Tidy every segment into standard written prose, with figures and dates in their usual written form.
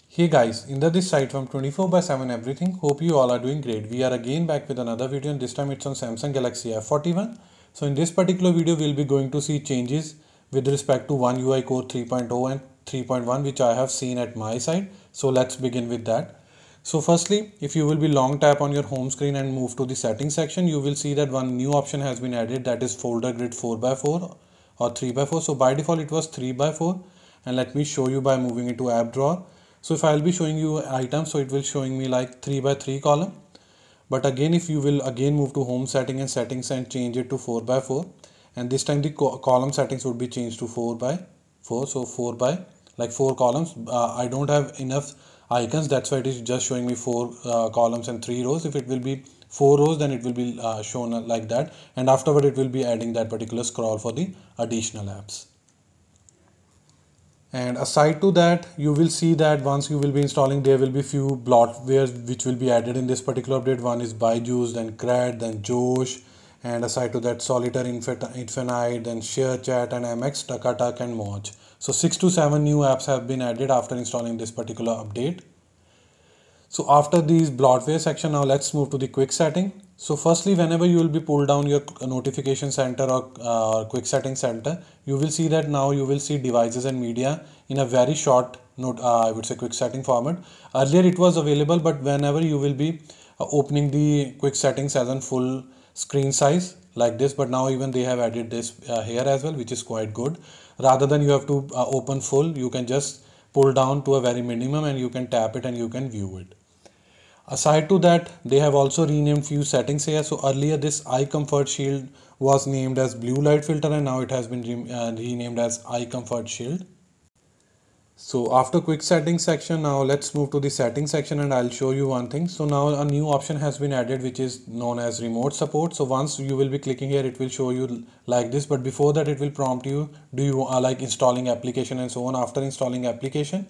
Hey guys, Inder this side from 24/7 Everything. Hope you all are doing great. We are again back with another video and this time it's on Samsung Galaxy F41. So in this particular video we'll be going to see changes with respect to One UI Core 3.0 and 3.1 which I have seen at my side. So let's begin with that. So firstly, if you will be long tap on your home screen and move to the settings section, you will see that one new option has been added, that is folder grid 4x4 or 3x4. So by default it was 3x4, and let me show you by moving into app drawer. So if I'll be showing you items, so it will showing me like 3x3 column. But again, if you will again move to home setting and settings and change it to 4x4, and this time the column settings would be changed to 4x4. So 4 by like 4 columns. I don't have enough icons, that's why it is just showing me 4 columns and 3 rows. If it will be 4 rows, then it will be shown like that, and afterward it will be adding that particular scroll for the additional apps. And aside to that, you will see that once you will be installing, there will be few bloatwares which will be added in this particular update. One is Byju's, then Cred, then Josh, and aside to that Solitaire Infinite, then ShareChat and MX, Takatak and Moj. So 6 to 7 new apps have been added after installing this particular update. So after these bloatware section, now let's move to the quick setting. So firstly, whenever you will be pull down your notification center or quick setting center, you will see that now you will see devices and media in a very short I would say quick setting format. Earlier it was available, but whenever you will be opening the quick settings as a full screen size like this, but now even they have added this here as well, which is quite good. Rather than you have to open full, you can just pull down to a very minimum and you can tap it and you can view it. Aside to that, they have also renamed few settings here. So earlier this eye comfort shield was named as blue light filter, and now it has been renamed as eye comfort shield. So after quick settings section, now let's move to the settings section and I'll show you one thing. So now a new option has been added which is known as remote support. So once you will be clicking here, it will show you like this, but before that it will prompt you, do you like installing application and so on. After installing application,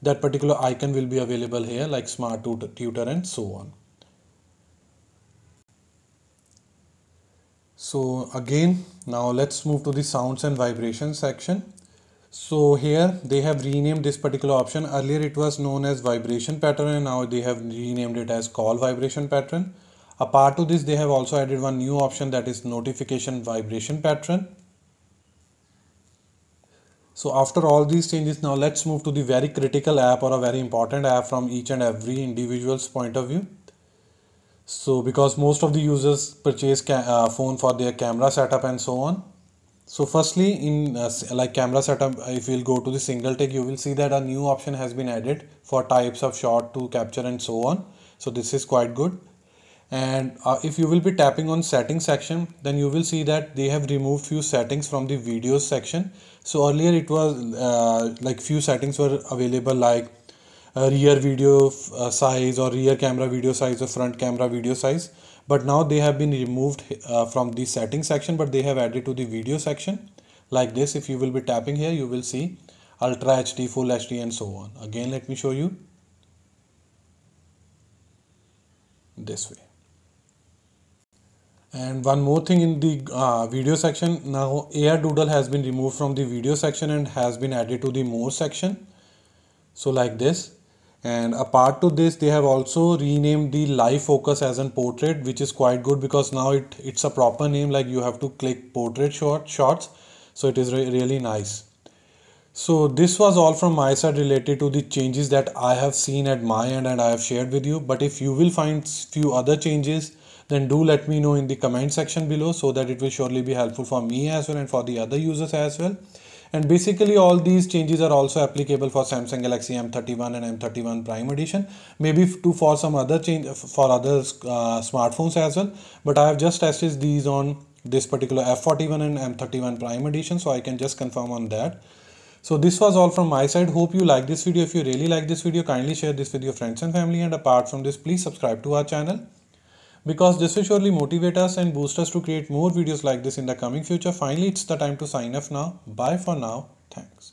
that particular icon will be available here like smart tutor and so on. So again, now let's move to the sounds and vibrations section. So here they have renamed this particular option. Earlier it was known as vibration pattern, and now they have renamed it as call vibration pattern. Apart to this, they have also added one new option, that is notification vibration pattern. So after all these changes, now let's move to the very critical app or a very important app from each and every individual's point of view. So because most of the users purchase phone for their camera setup and so on. So firstly, in like camera setup, if you'll go to the single take, you will see that a new option has been added for types of shot to capture and so on. So this is quite good. And if you will be tapping on settings section, then you will see that they have removed few settings from the videos section. So earlier it was like few settings were available, like rear video size or rear camera video size or front camera video size, but now they have been removed from the settings section, but they have added to the video section like this. If you will be tapping here, you will see Ultra HD, Full HD and so on. Again, let me show you this way. And one more thing in the video section, now AR Doodle has been removed from the video section and has been added to the more section. So like this. And apart to this, they have also renamed the live focus as a portrait, which is quite good because now it's a proper name, like you have to click portrait shots. So it is really nice. So this was all from my side related to the changes that I have seen at my end and I have shared with you. But if you will find few other changes, then do let me know in the comment section below, so that it will surely be helpful for me as well and for the other users as well. And basically all these changes are also applicable for Samsung Galaxy M31 and M31 Prime Edition, maybe for some other change for other smartphones as well, but I have just tested these on this particular F41 and M31 Prime Edition, so I can just confirm on that. So this was all from my side. Hope you like this video. If you really like this video, kindly share this with your friends and family, and apart from this, please subscribe to our channel, because this will surely motivate us and boost us to create more videos like this in the coming future. Finally, it's the time to sign off now. Bye for now. Thanks.